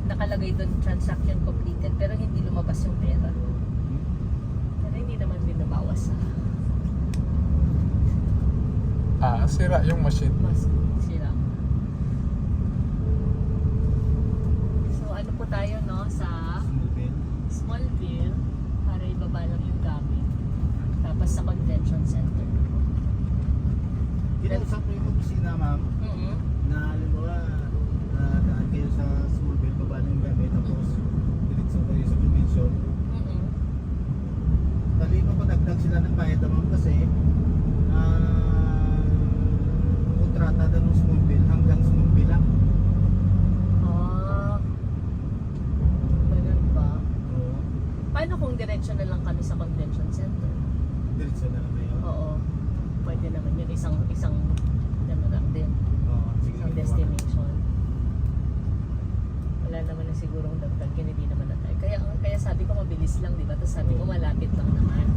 nakalagay doon transaction completed pero hindi lumabas yung pera. Pero hindi naman binabawas sa Sira yung machine. mas sila. So ano po tayo no sa Smallville para ibaba lang yung gamit. Tapos sa convention center. Kinausap mo yung opisina, ma'am, na halimbawa daan kayo sa Smallville, baba ng gamit, tapos diretso kayo sa convention. Talino pa dagdag sila ng bayad, ma'am, kasi kontrata daw ng Smallville hanggang Smallville lang. Ganun ba? Oo. Paano kung diretso na lang kami sa convention center? Diretso na lang kayo. Oo. Pwede naman yun. Isang ano lang din. Oo, sige. Isang destination. Wala naman na sigurong dagdag. Hindi naman na tayo. Kaya sabi ko mabilis lang, di ba? Tapos sabi ko malapit lang naman.